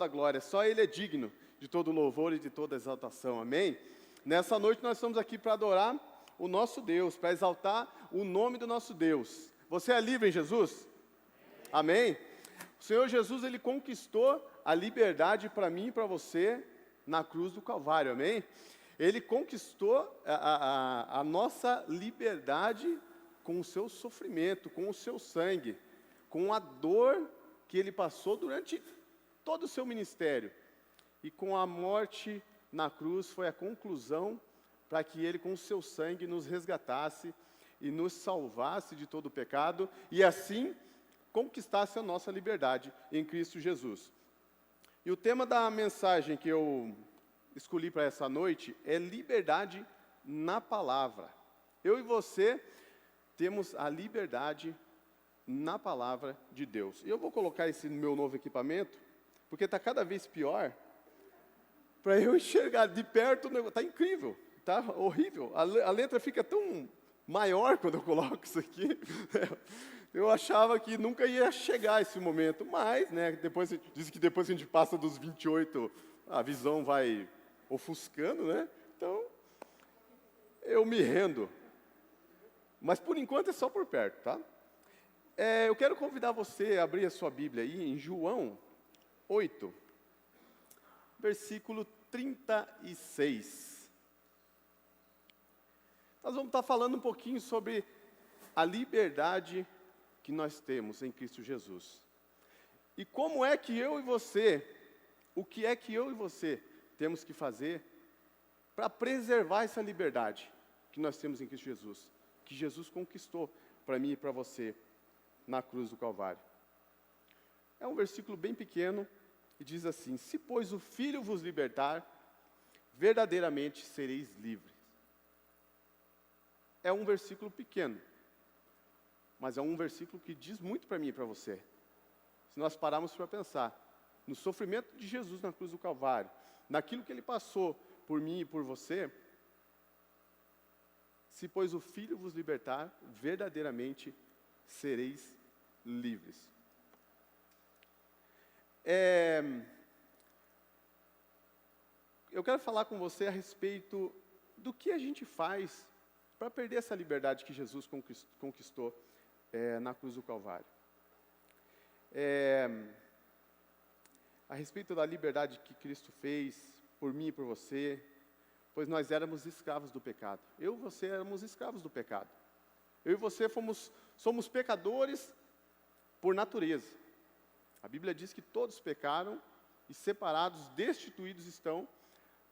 da glória, só Ele é digno de todo louvor e de toda exaltação, amém? Nessa noite nós estamos aqui para adorar o nosso Deus, para exaltar o nome do nosso Deus. Você é livre em Jesus? Amém? O Senhor Jesus, Ele conquistou a liberdade para mim e para você na cruz do Calvário, amém? Ele conquistou a nossa liberdade com o seu sofrimento, com o seu sangue, com a dor que Ele passou durante todo o seu ministério. E com a morte na cruz foi a conclusão para que Ele com o seu sangue nos resgatasse e nos salvasse de todo o pecado e assim conquistasse a nossa liberdade em Cristo Jesus. E o tema da mensagem que eu escolhi para essa noite é liberdade na palavra. Eu e você temos a liberdade na palavra de Deus. E eu vou colocar esse meu novo equipamento, porque está cada vez pior, para eu enxergar de perto, está incrível, está horrível. A letra fica tão maior quando eu coloco isso aqui. Eu achava que nunca ia chegar esse momento, mas, né, diz que depois que a gente passa dos 28, a visão vai ofuscando, né? Então, eu me rendo. Mas, por enquanto, é só por perto, tá? Eu quero convidar você a abrir a sua Bíblia aí em João 8, versículo 36. Nós vamos estar falando um pouquinho sobre a liberdade que nós temos em Cristo Jesus. E como é que eu e você, o que é que eu e você temos que fazer para preservar essa liberdade que nós temos em Cristo Jesus, que Jesus conquistou para mim e para você na cruz do Calvário. É um versículo bem pequeno e diz assim: se pois o Filho vos libertar, verdadeiramente sereis livres. É um versículo pequeno, mas é um versículo que diz muito para mim e para você. Se nós pararmos para pensar no sofrimento de Jesus na cruz do Calvário, naquilo que Ele passou por mim e por você, se pois o Filho vos libertar, verdadeiramente sereis livres. Eu quero falar com você a respeito do que a gente faz para perder essa liberdade que Jesus conquistou na cruz do Calvário. A respeito da liberdade que Cristo fez por mim e por você, pois nós éramos escravos do pecado. Eu e você éramos escravos do pecado. Eu e você somos pecadores por natureza. A Bíblia diz que todos pecaram e separados, destituídos estão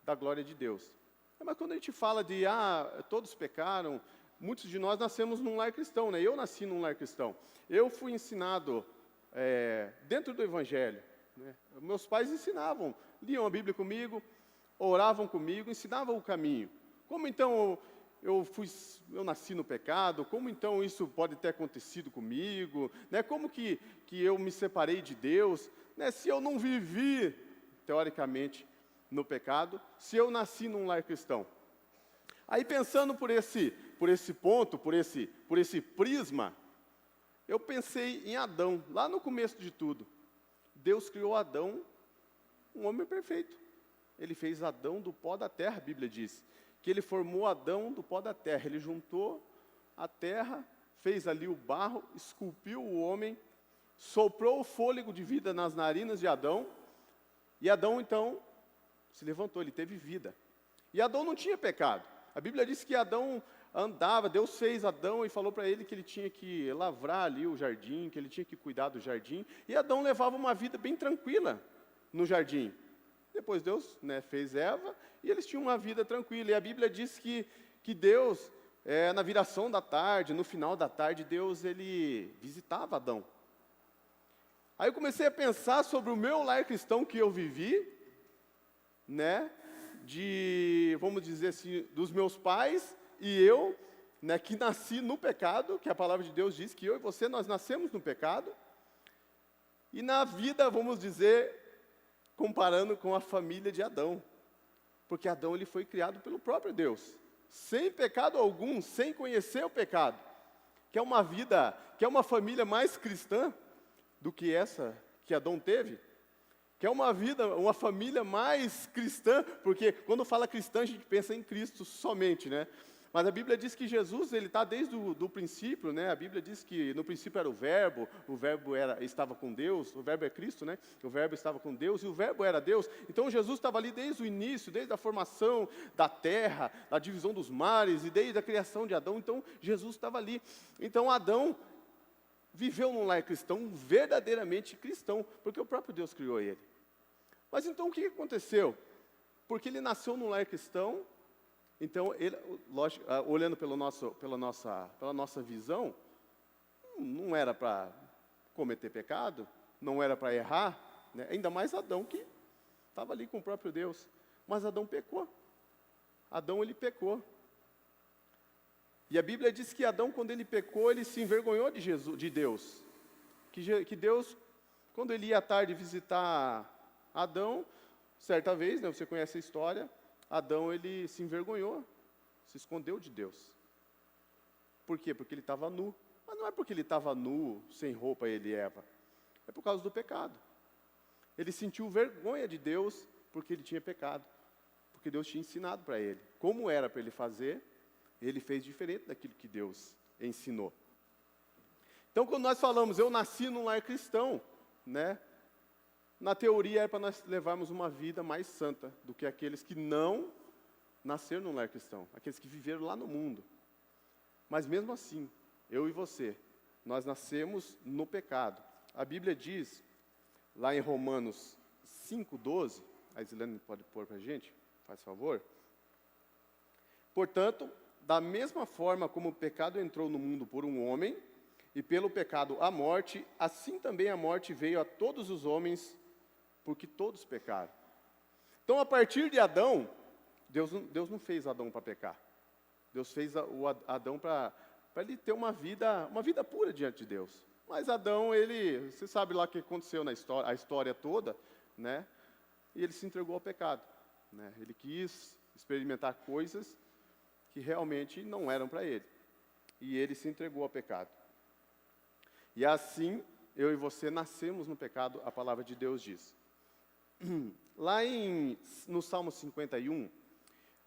da glória de Deus. Mas quando a gente fala de, todos pecaram, muitos de nós nascemos num lar cristão, né? Eu nasci num lar cristão. Eu fui ensinado dentro do Evangelho, né? Meus pais ensinavam, liam a Bíblia comigo, oravam comigo, ensinavam o caminho. Como então eu nasci no pecado? Como então isso pode ter acontecido comigo? Né? Como que eu me separei de Deus? Né? Se eu não vivi, teoricamente, no pecado, se eu nasci num lar cristão. Aí pensando por esse ponto, por esse prisma, eu pensei em Adão, lá no começo de tudo. Deus criou Adão, um homem perfeito. Ele fez Adão do pó da terra, a Bíblia diz. Que ele formou Adão do pó da terra. Ele juntou a terra, fez ali o barro, esculpiu o homem, soprou o fôlego de vida nas narinas de Adão, e Adão, então, se levantou, ele teve vida. E Adão não tinha pecado. A Bíblia diz que Adão andava, Deus fez Adão e falou para ele que ele tinha que lavrar ali o jardim, que ele tinha que cuidar do jardim, e Adão levava uma vida bem tranquila no jardim. Depois Deus, né, fez Eva, e eles tinham uma vida tranquila. E a Bíblia diz que Deus, na viração da tarde, no final da tarde, Deus ele visitava Adão. Aí eu comecei a pensar sobre o meu lar cristão que eu vivi, né, vamos dizer assim, dos meus pais, e eu, né, que nasci no pecado, que a palavra de Deus diz que eu e você, nós nascemos no pecado, e na vida, vamos dizer, comparando com a família de Adão, porque Adão ele foi criado pelo próprio Deus, sem pecado algum, sem conhecer o pecado, que é uma família mais cristã do que essa que Adão teve. quer uma vida, uma família mais cristã, porque quando fala cristã a gente pensa em Cristo somente, né? Mas a Bíblia diz que Jesus, ele está desde o princípio, né? A Bíblia diz que no princípio era o Verbo estava com Deus, o Verbo é Cristo, né? O Verbo estava com Deus e o Verbo era Deus. Então Jesus estava ali desde o início, desde a formação da terra, da divisão dos mares e desde a criação de Adão. Então Jesus estava ali. Então Adão viveu num lar cristão, verdadeiramente cristão, porque o próprio Deus criou ele. Mas então o que aconteceu? Porque ele nasceu num lar cristão. Então, ele, lógico, olhando pela nossa visão, não era para cometer pecado, não era para errar, né? Ainda mais Adão, que estava ali com o próprio Deus. Mas Adão pecou. Adão, ele pecou. E a Bíblia diz que Adão, quando ele pecou, ele se envergonhou de Deus. Que Deus, quando ele ia à tarde visitar Adão, certa vez, né, você conhece a história, Adão, ele se envergonhou, se escondeu de Deus. Por quê? Porque ele estava nu. Mas não é porque ele estava nu, sem roupa, ele e Eva. É por causa do pecado. Ele sentiu vergonha de Deus porque ele tinha pecado. Porque Deus tinha ensinado para ele. Como era para ele fazer, ele fez diferente daquilo que Deus ensinou. Então, quando nós falamos, eu nasci num lar cristão, né? Na teoria é para nós levarmos uma vida mais santa do que aqueles que não nasceram num lar cristão, aqueles que viveram lá no mundo. Mas mesmo assim, eu e você, nós nascemos no pecado. A Bíblia diz, lá em Romanos 5:12, a Islane pode pôr para a gente, faz favor. Portanto, da mesma forma como o pecado entrou no mundo por um homem, e pelo pecado a morte, assim também a morte veio a todos os homens, porque todos pecaram. Então, a partir de Adão, Deus não fez Adão para pecar. Deus fez o Adão para ele ter uma vida pura diante de Deus. Mas Adão, você sabe lá o que aconteceu a história toda, né? E ele se entregou ao pecado, né? Ele quis experimentar coisas que realmente não eram para ele. E ele se entregou ao pecado. E assim, eu e você nascemos no pecado, a palavra de Deus diz. Lá no Salmo 51,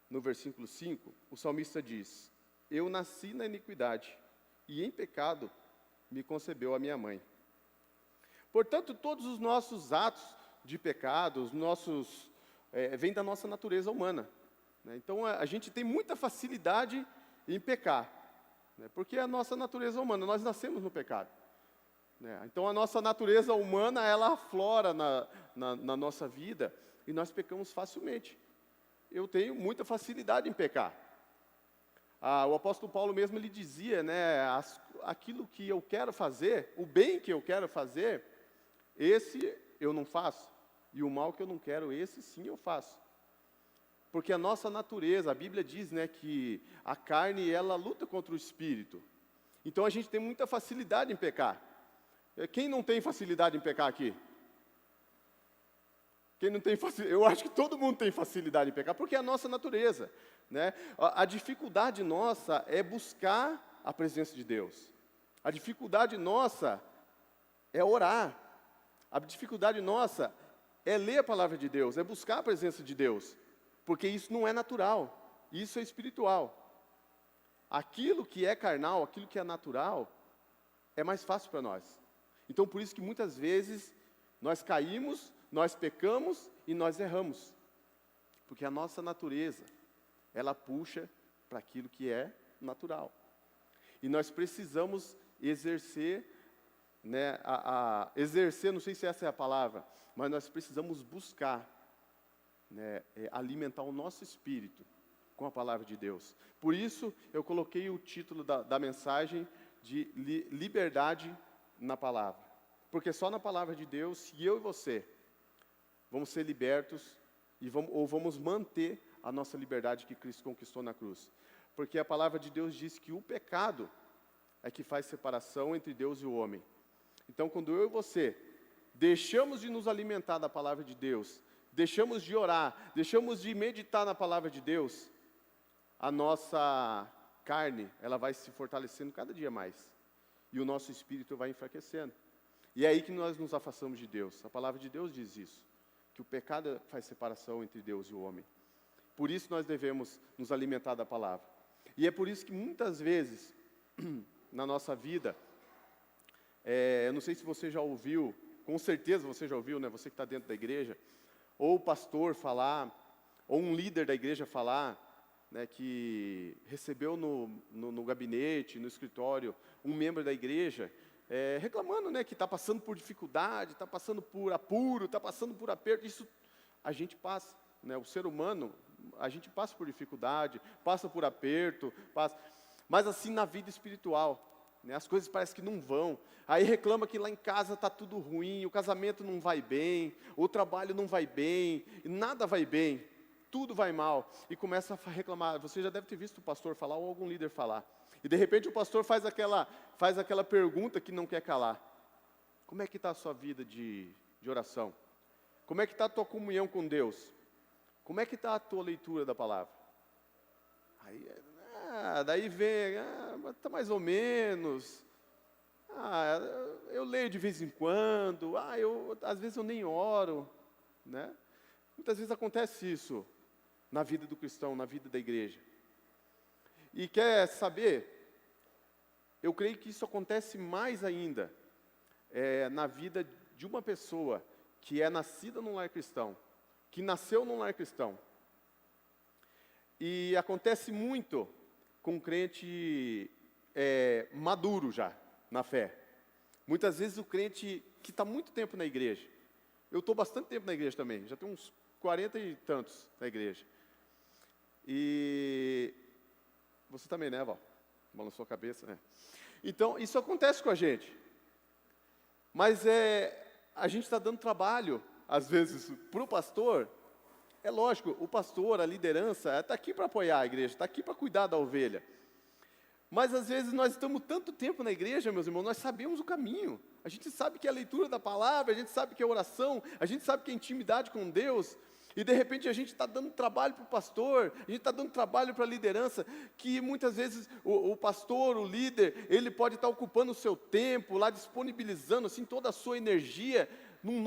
no versículo 5, o salmista diz: eu nasci na iniquidade, e em pecado me concebeu a minha mãe. Portanto, todos os nossos atos de pecado, vêm da nossa natureza humana, né? Então, a gente tem muita facilidade em pecar, né? Porque é a nossa natureza humana, nós nascemos no pecado. Então, a nossa natureza humana, ela aflora na nossa vida e nós pecamos facilmente. Eu tenho muita facilidade em pecar. O apóstolo Paulo mesmo, ele dizia, né, aquilo que eu quero fazer, o bem que eu quero fazer, esse eu não faço. E o mal que eu não quero, esse sim eu faço. Porque a nossa natureza, a Bíblia diz, né, que a carne, ela luta contra o espírito. Então, a gente tem muita facilidade em pecar. Quem não tem facilidade em pecar aqui? Quem não tem facilidade? Eu acho que todo mundo tem facilidade em pecar, porque é a nossa natureza, né? A dificuldade nossa é buscar a presença de Deus. A dificuldade nossa é orar. A dificuldade nossa é ler a palavra de Deus, é buscar a presença de Deus. Porque isso não é natural, isso é espiritual. Aquilo que é carnal, aquilo que é natural, é mais fácil para nós. Então, por isso que muitas vezes nós caímos, nós pecamos e nós erramos. Porque a nossa natureza, ela puxa para aquilo que é natural. E nós precisamos exercer, né, exercer, não sei se essa é a palavra, mas nós precisamos buscar, né, alimentar o nosso espírito com a palavra de Deus. Por isso, eu coloquei o título da mensagem de liberdade na palavra. Porque só na palavra de Deus, se eu e você vamos ser libertos ou vamos manter a nossa liberdade que Cristo conquistou na cruz. Porque a palavra de Deus diz que o pecado é que faz separação entre Deus e o homem. Então, quando eu e você deixamos de nos alimentar da palavra de Deus, deixamos de orar, deixamos de meditar na palavra de Deus, a nossa carne, ela vai se fortalecendo cada dia mais. E o nosso espírito vai enfraquecendo. E é aí que nós nos afastamos de Deus. A palavra de Deus diz isso. que o pecado faz separação entre Deus e o homem. Por isso nós devemos nos alimentar da palavra. E é por isso que muitas vezes, na nossa vida, eu não sei se você já ouviu, com certeza você já ouviu, né? Você que está dentro da igreja, ou o pastor falar, ou um líder da igreja falar, né, que recebeu no gabinete, no escritório, um membro da igreja, reclamando, né, que está passando por dificuldade, está passando por apuro, está passando por aperto. Isso a gente passa, né? O ser humano, a gente passa por dificuldade, passa por aperto, mas assim na vida espiritual, né, as coisas parecem que não vão. Aí reclama que lá em casa está tudo ruim, o casamento não vai bem, o trabalho não vai bem, nada vai bem, tudo vai mal. E começa a reclamar. Você já deve ter visto o pastor falar ou algum líder falar. E de repente o pastor faz aquela pergunta que não quer calar. Como é que está a sua vida de oração? Como é que está a tua comunhão com Deus? Como é que está a tua leitura da palavra? Aí, daí vem, está mais ou menos. Eu leio de vez em quando. Às vezes eu nem oro, né? Muitas vezes acontece isso na vida do cristão, na vida da igreja. E quer saber? Eu creio que isso acontece mais ainda na vida de uma pessoa que é nascida num lar cristão, que nasceu num lar cristão. E acontece muito com crente maduro já na fé. Muitas vezes o crente que está muito tempo na igreja. Eu estou bastante tempo na igreja também, já tenho uns 40 e tantos na igreja. E você também, né, Val? Balançou a cabeça, né? Então, isso acontece com a gente. Mas a gente está dando trabalho, às vezes, para o pastor. É lógico, o pastor, a liderança, está aqui para apoiar a igreja, está aqui para cuidar da ovelha. Mas, às vezes, nós estamos tanto tempo na igreja, meus irmãos, nós sabemos o caminho. A gente sabe que é a leitura da palavra, a gente sabe que é oração, a gente sabe que é intimidade com Deus. E, de repente, a gente está dando trabalho para o pastor, a gente está dando trabalho para a liderança, que muitas vezes o pastor, o líder, ele pode estar ocupando o seu tempo, lá disponibilizando assim, toda a sua energia num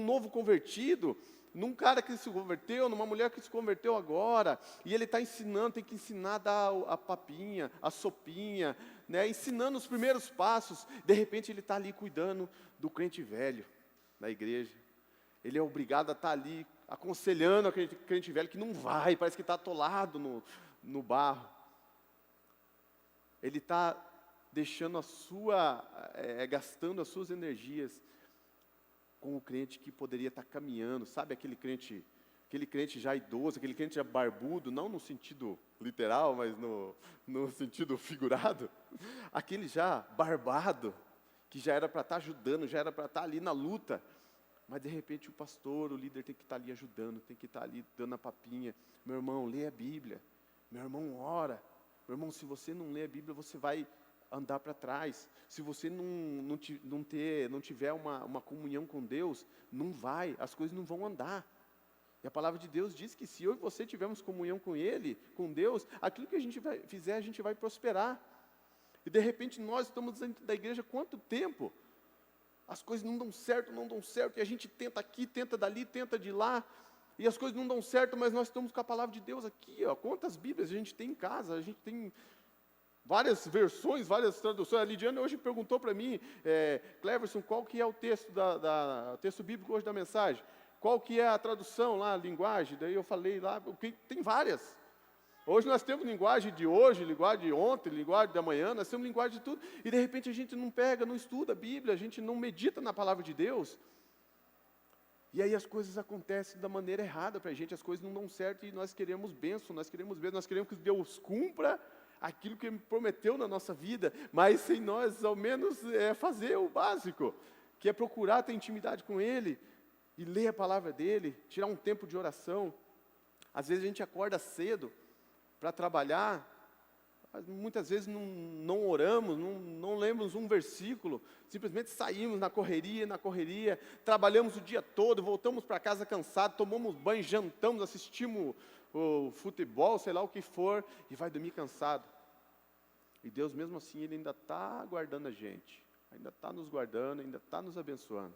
novo convertido, num cara que se converteu, numa mulher que se converteu agora, e ele está ensinando, tem que ensinar a dar a papinha, a sopinha, né, ensinando os primeiros passos. De repente ele está ali cuidando do crente velho na igreja. Ele é obrigado a estar ali aconselhando aquele crente velho que não vai, parece que está atolado no barro. Ele está deixando gastando as suas energias com o crente que poderia estar caminhando, sabe, aquele crente já idoso, aquele crente já barbudo, não no sentido literal, mas no sentido figurado, aquele já barbado, que já era para estar ajudando, já era para estar ali na luta, mas de repente o pastor, o líder tem que estar ali ajudando, tem que estar ali dando a papinha. Meu irmão, lê a Bíblia, meu irmão, ora, meu irmão, se você não lê a Bíblia, você vai andar para trás. Se você não tiver uma comunhão com Deus, as coisas não vão andar. E a palavra de Deus diz que se eu e você tivermos comunhão com Ele, com Deus, aquilo que a gente fizer, a gente vai prosperar. E de repente nós estamos dentro da igreja há quanto tempo? As coisas não dão certo, e a gente tenta aqui, tenta dali, tenta de lá, e as coisas não dão certo, mas nós estamos com a palavra de Deus aqui, ó. Quantas Bíblias a gente tem em casa? A gente tem várias versões, várias traduções. A Lidiane hoje perguntou para mim, Cleverson, qual que é o texto texto bíblico hoje da mensagem? Qual que é a tradução lá, a linguagem? Daí eu falei lá, tem várias. Hoje nós temos linguagem de hoje, linguagem de ontem, linguagem de amanhã, nós temos linguagem de tudo. E de repente a gente não pega, não estuda a Bíblia, a gente não medita na palavra de Deus. E aí as coisas acontecem da maneira errada para a gente, as coisas não dão certo e nós queremos bênção, nós queremos que Deus cumpra aquilo que Ele prometeu na nossa vida, mas sem nós ao menos fazer o básico, que é procurar ter intimidade com Ele e ler a palavra dEle, tirar um tempo de oração. Às vezes a gente acorda cedo para trabalhar, muitas vezes não oramos, não lemos um versículo, simplesmente saímos na correria, trabalhamos o dia todo, voltamos para casa cansados, tomamos banho, jantamos, assistimos o futebol, sei lá o que for, e vai dormir cansado. E Deus mesmo assim, Ele ainda está guardando a gente, ainda está nos guardando, ainda está nos abençoando.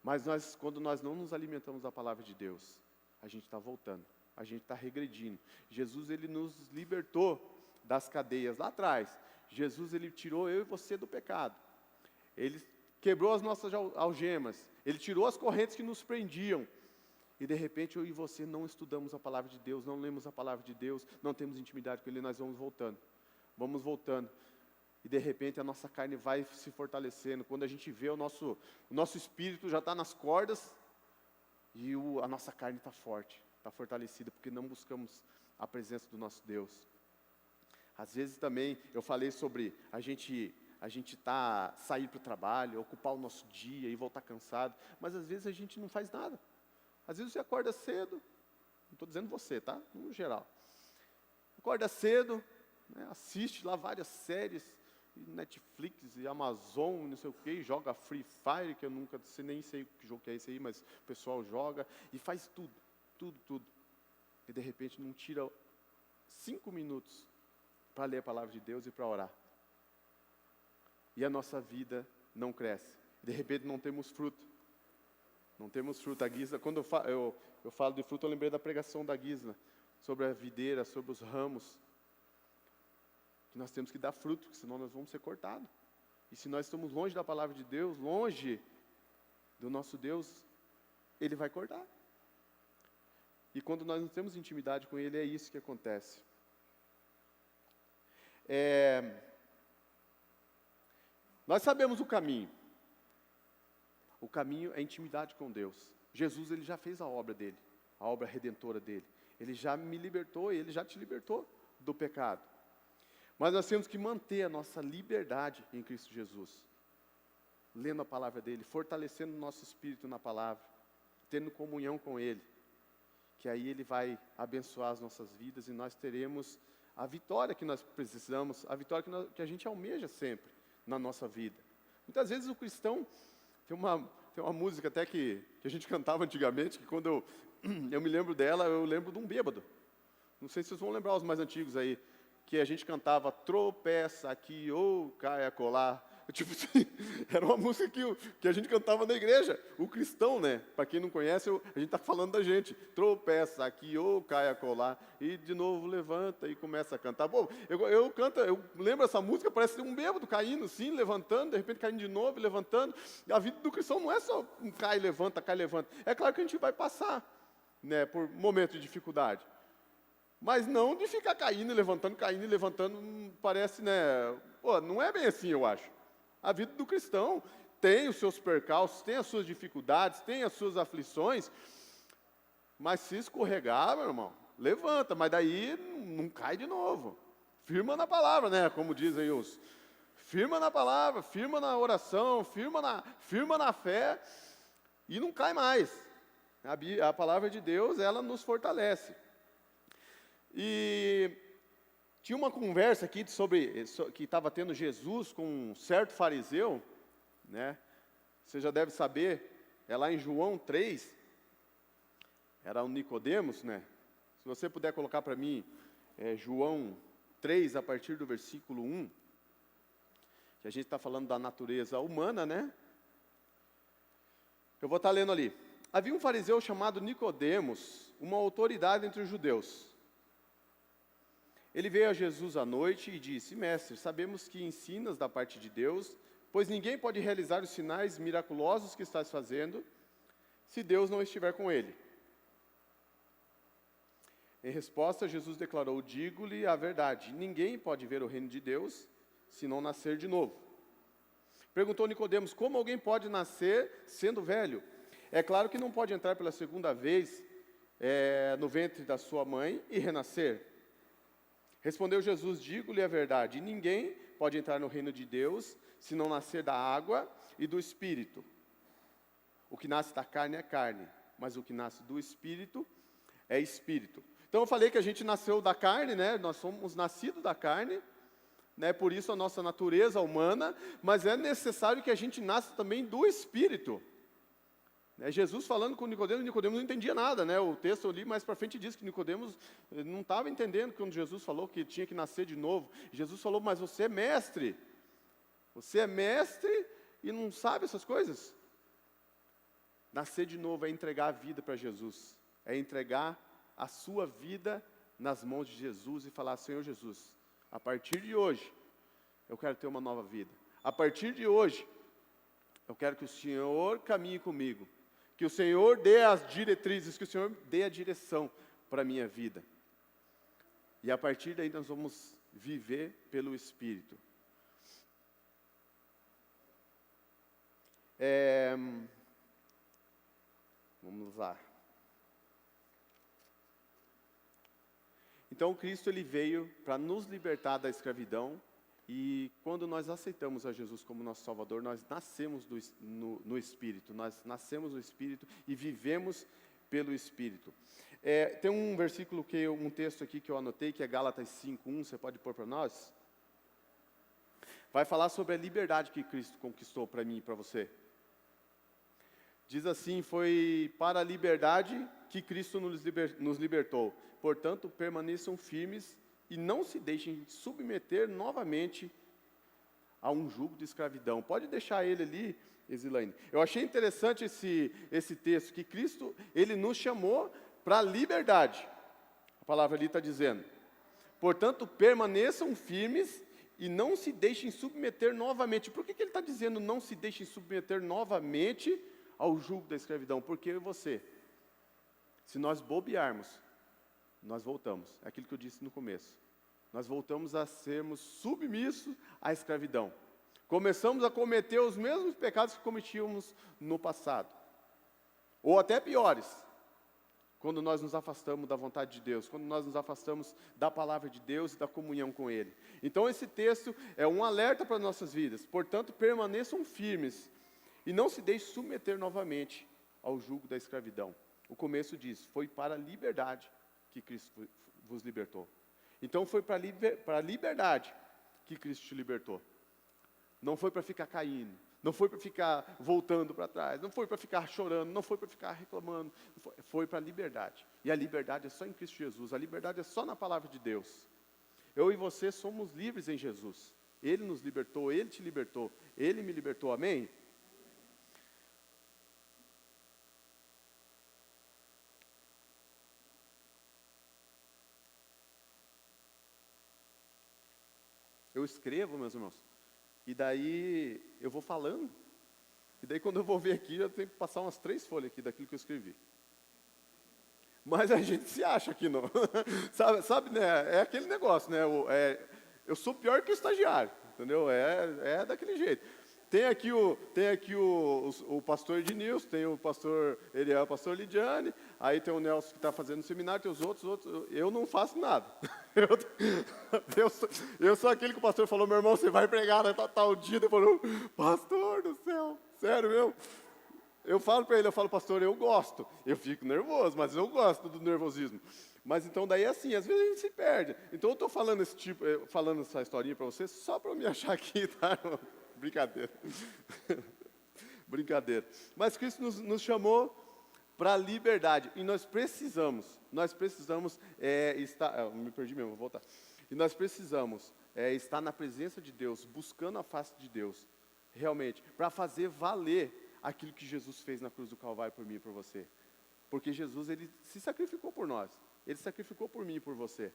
Mas quando nós não nos alimentamos da palavra de Deus, a gente está voltando, a gente está regredindo. Jesus, ele nos libertou das cadeias lá atrás. Jesus, ele tirou eu e você do pecado. Ele quebrou as nossas algemas. Ele tirou as correntes que nos prendiam. E de repente eu e você não estudamos a palavra de Deus, não lemos a palavra de Deus, não temos intimidade com Ele, nós vamos voltando. Vamos voltando. E de repente a nossa carne vai se fortalecendo. Quando a gente vê o nosso espírito já está nas cordas e a nossa carne está forte, está fortalecida, porque não buscamos a presença do nosso Deus. Às vezes também eu falei sobre a gente sair para o trabalho, ocupar o nosso dia e voltar cansado, mas às vezes a gente não faz nada. Às vezes você acorda cedo, não estou dizendo você, tá? No geral. Acorda cedo, né, assiste lá várias séries, Netflix e Amazon, não sei o quê, joga Free Fire, que eu nunca nem sei que jogo que é esse aí, mas o pessoal joga, e faz tudo. E de repente não tira 5 minutos para ler a palavra de Deus e para orar. E a nossa vida não cresce. De repente não temos fruto. Não temos fruto. A Gisla, quando eu falo de fruto, eu lembrei da pregação da Gisla, sobre a videira, sobre os ramos. Que nós temos que dar fruto, porque senão nós vamos ser cortados. E se nós estamos longe da palavra de Deus, longe do nosso Deus, Ele vai cortar. E quando nós não temos intimidade com Ele, é isso que acontece. Nós sabemos o caminho. O caminho é intimidade com Deus. Jesus, ele já fez a obra dele, a obra redentora dele. Ele já me libertou, ele já te libertou do pecado. Mas nós temos que manter a nossa liberdade em Cristo Jesus. Lendo a palavra dele, fortalecendo o nosso espírito na palavra, tendo comunhão com ele. Que aí ele vai abençoar as nossas vidas e nós teremos a vitória que nós precisamos, a vitória que a gente almeja sempre na nossa vida. Muitas vezes o cristão, tem uma música até que a gente cantava antigamente, que quando eu me lembro dela, eu lembro de um bêbado. Não sei se vocês vão lembrar os mais antigos aí, que a gente cantava, tropeça aqui ou cai acolá. Tipo assim, era uma música que a gente cantava na igreja. O cristão, né? Para quem não conhece, a gente está falando da gente. Tropeça aqui ou cai acolá. E de novo levanta e começa a cantar. Bom, eu lembro essa música, parece um bêbado caindo, sim, levantando, de repente caindo de novo, levantando. E a vida do cristão não é só um cai, levanta, cai, levanta. É claro que a gente vai passar, né, por momentos de dificuldade. Mas não de ficar caindo e levantando, parece, né? Pô, não é bem assim, eu acho. A vida do cristão tem os seus percalços, tem as suas dificuldades, tem as suas aflições, mas se escorregar, meu irmão, levanta, mas daí não cai de novo. Firma na palavra, né? Como dizem os. Firma na palavra, firma na oração, firma na fé e não cai mais. A palavra de Deus, ela nos fortalece. E tinha uma conversa aqui que estava tendo Jesus com um certo fariseu, né? Você já deve saber, é lá em João 3, era o Nicodemos, né? Se você puder colocar para mim, João 3, a partir do versículo 1, que a gente está falando da natureza humana, né? Eu vou estar lendo ali. Havia um fariseu chamado Nicodemos, uma autoridade entre os judeus. Ele veio a Jesus à noite e disse, mestre, sabemos que ensinas da parte de Deus, pois ninguém pode realizar os sinais miraculosos que estás fazendo, se Deus não estiver com ele. Em resposta, Jesus declarou, digo-lhe a verdade, ninguém pode ver o reino de Deus, se não nascer de novo. Perguntou Nicodemos, como alguém pode nascer sendo velho? É claro que não pode entrar pela segunda vez no ventre da sua mãe e renascer. Respondeu Jesus, digo-lhe a verdade, ninguém pode entrar no reino de Deus se não nascer da água e do Espírito. O que nasce da carne é carne, mas o que nasce do Espírito é Espírito. Então eu falei que a gente nasceu da carne, né? Nós somos nascidos da carne, né? Por isso a nossa natureza humana, mas é necessário que a gente nasça também do Espírito. Jesus falando com Nicodemos não entendia nada, né? O texto eu li mais para frente diz que Nicodemos não estava entendendo quando Jesus falou que tinha que nascer de novo. Jesus falou, mas você é mestre e não sabe essas coisas? Nascer de novo é entregar a vida para Jesus. É entregar a sua vida nas mãos de Jesus e falar: Senhor Jesus, a partir de hoje, eu quero ter uma nova vida. A partir de hoje, eu quero que o Senhor caminhe comigo. Que o Senhor dê as diretrizes, que o Senhor dê a direção para a minha vida. E a partir daí nós vamos viver pelo Espírito. Vamos lá. Então, Cristo ele veio para nos libertar da escravidão. E quando nós aceitamos a Jesus como nosso Salvador, nós nascemos no Espírito. Nós nascemos no Espírito e vivemos pelo Espírito. Tem um versículo, um texto aqui que eu anotei, que é Gálatas 5:1, você pode pôr para nós? Vai falar sobre a liberdade que Cristo conquistou para mim e para você. Diz assim: foi para a liberdade que Cristo nos libertou. Portanto, permaneçam firmes e não se deixem submeter novamente a um jugo de escravidão. Pode deixar ele ali, Exilane. Eu achei interessante esse texto, que Cristo, ele nos chamou para a liberdade. A palavra ali está dizendo: portanto, permaneçam firmes e não se deixem submeter novamente. Por que ele está dizendo não se deixem submeter novamente ao jugo da escravidão? Porque eu e você, se nós bobearmos, nós voltamos. É aquilo que eu disse no começo. Nós voltamos a sermos submissos à escravidão. Começamos a cometer os mesmos pecados que cometíamos no passado. Ou até piores. Quando nós nos afastamos da vontade de Deus. Quando nós nos afastamos da palavra de Deus e da comunhão com Ele. Então esse texto é um alerta para nossas vidas. Portanto, permaneçam firmes e não se deixem submeter novamente ao jugo da escravidão. O começo diz: foi para a liberdade que Cristo vos libertou. Então foi para a liberdade que Cristo te libertou. Não foi para ficar caindo, não foi para ficar voltando para trás, não foi para ficar chorando, não foi para ficar reclamando, foi para a liberdade. E a liberdade é só em Cristo Jesus, a liberdade é só na palavra de Deus. Eu e você somos livres em Jesus. Ele nos libertou, Ele te libertou, Ele me libertou, amém? Eu escrevo, meus irmãos, e daí eu vou falando, e daí quando eu vou ver aqui, eu tenho que passar umas 3 folhas aqui daquilo que eu escrevi. Mas a gente se acha aqui, não. sabe, né? É aquele negócio, né? Eu sou pior que o estagiário, entendeu? É daquele jeito. Tem aqui o pastor Ednilson, tem o pastor Eliel, o pastor Lidiane, aí tem o Nelson que está fazendo o seminário, tem os outros, eu não faço nada. Eu sou aquele que o pastor falou: meu irmão, você vai pregar, né, tal dia. Ele falou: pastor do céu, sério mesmo? Eu falo para ele, pastor, eu gosto. Eu fico nervoso, mas eu gosto do nervosismo. Mas então daí é assim, às vezes a gente se perde. Então eu estou falando essa historinha para você só para me achar aqui, tá? Brincadeira. Brincadeira. Mas Cristo nos chamou para a liberdade. E nós precisamos estar... me perdi mesmo, vou voltar. E nós precisamos estar na presença de Deus, buscando a face de Deus, realmente, para fazer valer aquilo que Jesus fez na cruz do Calvário por mim e por você. Porque Jesus, Ele se sacrificou por nós. Ele sacrificou por mim e por você.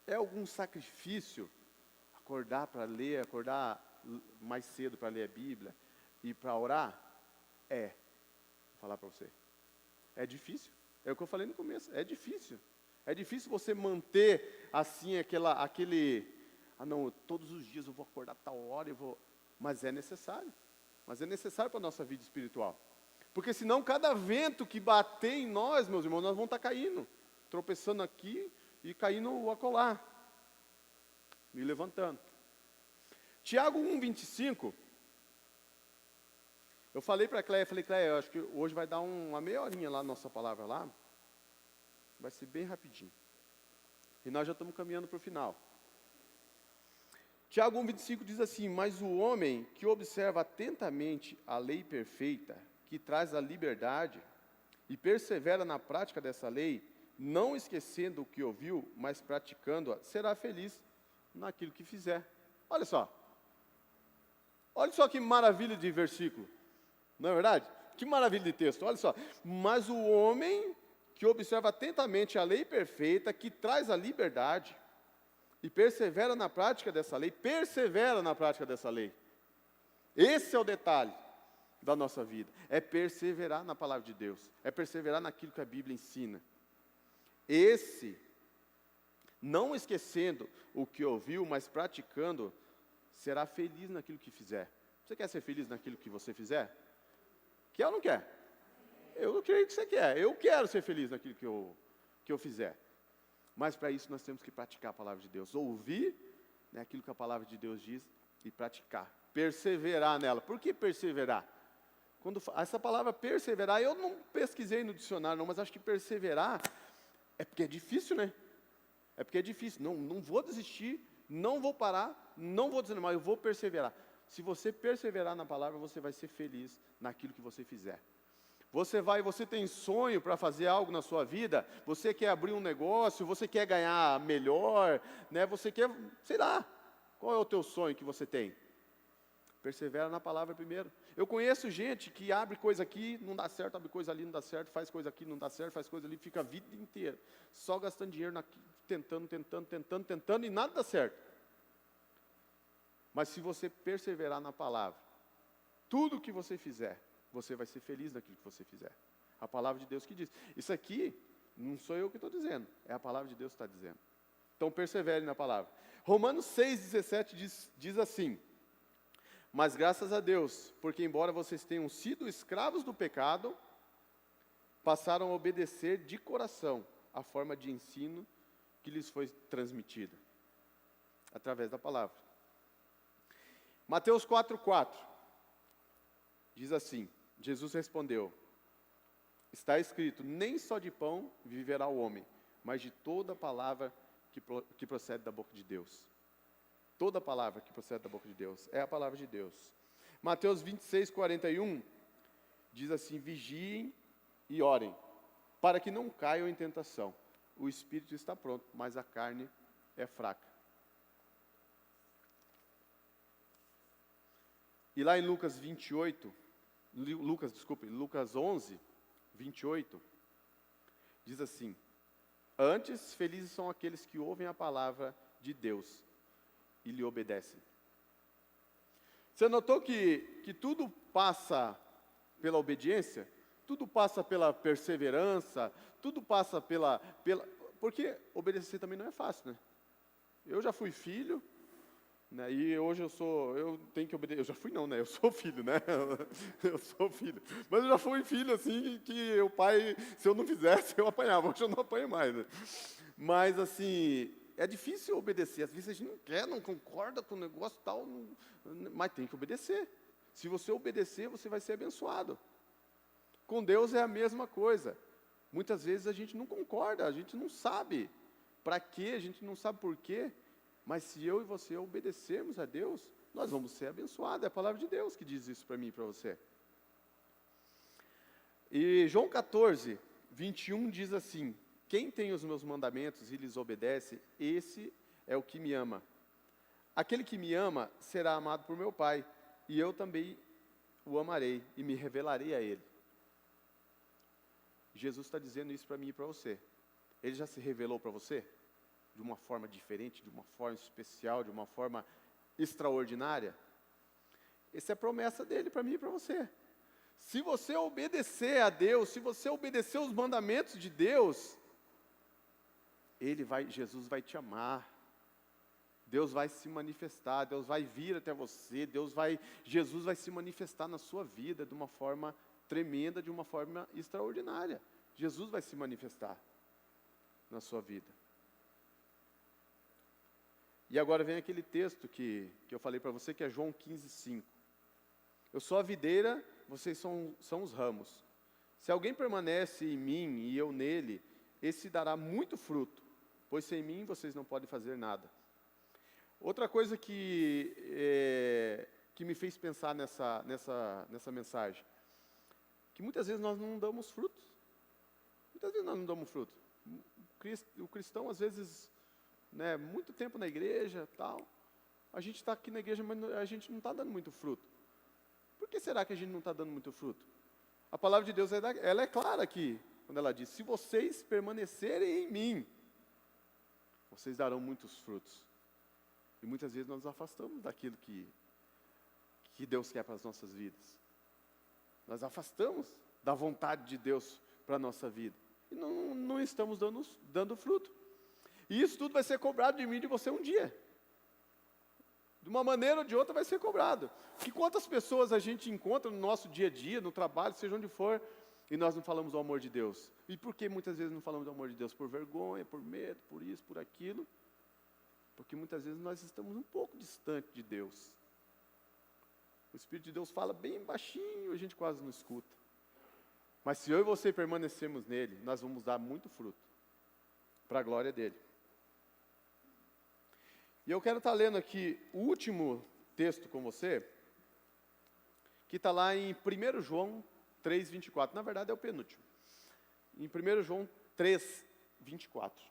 É algum sacrifício acordar para ler, acordar mais cedo para ler a Bíblia e para orar? Vou falar para você. É difícil. É o que eu falei no começo. É difícil. É difícil você manter assim todos os dias eu vou acordar tal hora, mas é necessário. Mas é necessário para a nossa vida espiritual. Porque senão cada vento que bater em nós, meus irmãos, nós vamos estar caindo. Tropeçando aqui e caindo acolá. Me levantando. Tiago 1:25. Eu falei para a Cléia, eu acho que hoje vai dar uma meia horinha lá, nossa palavra lá. Vai ser bem rapidinho. E nós já estamos caminhando para o final. Tiago 1:25 diz assim: mas o homem que observa atentamente a lei perfeita, que traz a liberdade, e persevera na prática dessa lei, não esquecendo o que ouviu, mas praticando-a, será feliz naquilo que fizer. Olha só que maravilha de versículo. Não é verdade? Que maravilha de texto, olha só. Mas o homem que observa atentamente a lei perfeita, que traz a liberdade, e persevera na prática dessa lei, Esse é o detalhe da nossa vida, é perseverar na palavra de Deus, é perseverar naquilo que a Bíblia ensina. Esse, não esquecendo o que ouviu, mas praticando, será feliz naquilo que fizer. Você quer ser feliz naquilo que você fizer? Quer ou não quer? Eu creio que você quer. Eu quero ser feliz naquilo que eu fizer. Mas para isso nós temos que praticar a palavra de Deus. Ouvir, né, aquilo que a palavra de Deus diz e praticar. Perseverar nela. Por que perseverar? Essa palavra perseverar, eu não pesquisei no dicionário não, mas acho que perseverar é porque é difícil, né? É porque é difícil. Não vou desistir, não vou parar, não vou desanimar, eu vou perseverar. Se você perseverar na palavra, você vai ser feliz naquilo que você fizer. Você tem sonho para fazer algo na sua vida, você quer abrir um negócio, você quer ganhar melhor, né? Você quer, sei lá, qual é o teu sonho que você tem? Persevera na palavra primeiro. Eu conheço gente que abre coisa aqui, não dá certo, abre coisa ali, não dá certo, faz coisa aqui, não dá certo, faz coisa ali, fica a vida inteira só gastando dinheiro tentando e nada dá certo. Mas se você perseverar na palavra, tudo que você fizer, você vai ser feliz naquilo que você fizer. A palavra de Deus que diz. Isso aqui, não sou eu que estou dizendo, é a palavra de Deus que está dizendo. Então persevere na palavra. Romanos 6,17 diz assim: mas graças a Deus, porque embora vocês tenham sido escravos do pecado, passaram a obedecer de coração a forma de ensino que lhes foi transmitida, através da palavra. Mateus 4,4, diz assim, Jesus respondeu, está escrito, nem só de pão viverá o homem, mas de toda palavra que procede da boca de Deus. Toda palavra que procede da boca de Deus, é a palavra de Deus. Mateus 26:41, diz assim, vigiem e orem, para que não caiam em tentação. O espírito está pronto, mas a carne é fraca. E lá em Lucas 11, 28, diz assim, antes felizes são aqueles que ouvem a palavra de Deus e lhe obedecem. Você notou que tudo passa pela obediência? Tudo passa pela perseverança? Tudo passa pela... Porque obedecer também não é fácil, né? Eu já fui filho, né? E hoje eu tenho que obedecer. Eu já fui não, né? Eu sou filho, né? Eu sou filho. Mas eu já fui filho, assim, que o pai, se eu não fizesse, eu apanhava. Hoje eu não apanho mais, né? Mas, assim... É difícil obedecer, às vezes a gente não quer, não concorda com o negócio e tal, mas tem que obedecer. Se você obedecer, você vai ser abençoado. Com Deus é a mesma coisa. Muitas vezes a gente não concorda, a gente não sabe para quê, a gente não sabe por quê, mas se eu e você obedecermos a Deus, nós vamos ser abençoados. É a palavra de Deus que diz isso para mim e para você. E João 14, 21 diz assim, quem tem os meus mandamentos e lhes obedece, esse é o que me ama. Aquele que me ama será amado por meu Pai, e eu também o amarei e me revelarei a ele. Jesus está dizendo isso para mim e para você. Ele já se revelou para você? De uma forma diferente, de uma forma especial, de uma forma extraordinária? Essa é a promessa dele para mim e para você. Se você obedecer a Deus, se você obedecer os mandamentos de Deus, Jesus vai te amar, Deus vai se manifestar, Deus vai vir até você, Jesus vai se manifestar na sua vida de uma forma tremenda, de uma forma extraordinária. Jesus vai se manifestar na sua vida. E agora vem aquele texto que eu falei para você, que é João 15:5. Eu sou a videira, vocês são os ramos. Se alguém permanece em mim e eu nele, esse dará muito fruto, pois sem mim vocês não podem fazer nada. Outra coisa que me fez pensar nessa mensagem, que muitas vezes nós não damos frutos. Muitas vezes nós não damos fruto. O cristão, às vezes, né, muito tempo na igreja, tal, a gente está aqui na igreja, mas a gente não está dando muito fruto. Por que será que a gente não está dando muito fruto? A palavra de Deus, ela é clara aqui, quando ela diz, se vocês permanecerem em mim, vocês darão muitos frutos. E muitas vezes nós nos afastamos daquilo que Deus quer para as nossas vidas. Nós afastamos da vontade de Deus para a nossa vida. E não estamos dando fruto. E isso tudo vai ser cobrado de mim e de você um dia. De uma maneira ou de outra vai ser cobrado. Que quantas pessoas a gente encontra no nosso dia a dia, no trabalho, seja onde for, e nós não falamos do amor de Deus. E por que muitas vezes não falamos do amor de Deus? Por vergonha, por medo, por isso, por aquilo. Porque muitas vezes nós estamos um pouco distante de Deus. O Espírito de Deus fala bem baixinho, a gente quase não escuta. Mas se eu e você permanecermos nele, nós vamos dar muito fruto, para a glória dele. E eu quero estar lendo aqui o último texto com você, que está lá em 1 João 3, 24. Na verdade é o penúltimo. Em 1 João 3, 24.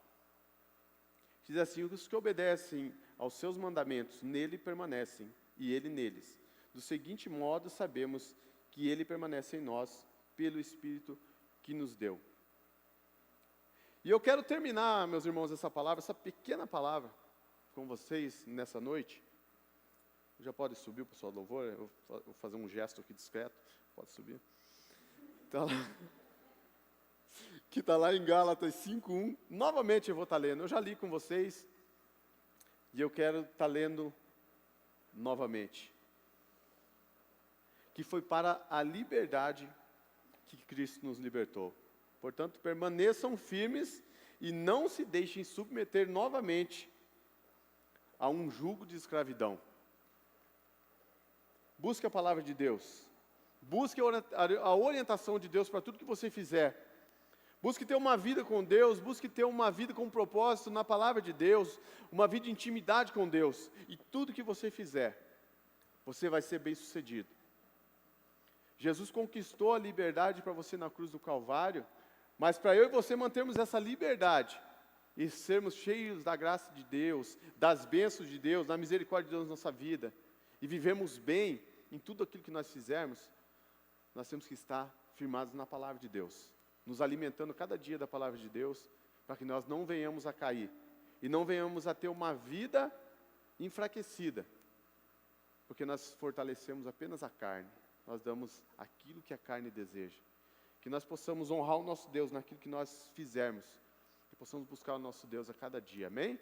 Diz assim, os que obedecem aos seus mandamentos, nele permanecem, e ele neles. Do seguinte modo, sabemos que ele permanece em nós, pelo Espírito que nos deu. E eu quero terminar, meus irmãos, essa pequena palavra, com vocês nessa noite. Já pode subir o pessoal do louvor? Eu vou fazer um gesto aqui discreto. Pode subir. Tá lá. Que está lá em Gálatas 5:1. Novamente eu vou estar lendo. Eu já li com vocês. E eu quero estar lendo novamente. Que foi para a liberdade que Cristo nos libertou. Portanto, permaneçam firmes e não se deixem submeter novamente a um jugo de escravidão. Busque a palavra de Deus. Busque a orientação de Deus para tudo que você fizer. Busque ter uma vida com Deus, busque ter uma vida com propósito na palavra de Deus, uma vida de intimidade com Deus. E tudo que você fizer, você vai ser bem sucedido. Jesus conquistou a liberdade para você na cruz do Calvário, mas para eu e você mantermos essa liberdade, e sermos cheios da graça de Deus, das bênçãos de Deus, da misericórdia de Deus na nossa vida, e vivemos bem em tudo aquilo que nós fizermos, nós temos que estar firmados na palavra de Deus, nos alimentando cada dia da palavra de Deus, para que nós não venhamos a cair, e não venhamos a ter uma vida enfraquecida, porque nós fortalecemos apenas a carne, nós damos aquilo que a carne deseja, que nós possamos honrar o nosso Deus naquilo que nós fizermos, que possamos buscar o nosso Deus a cada dia, amém?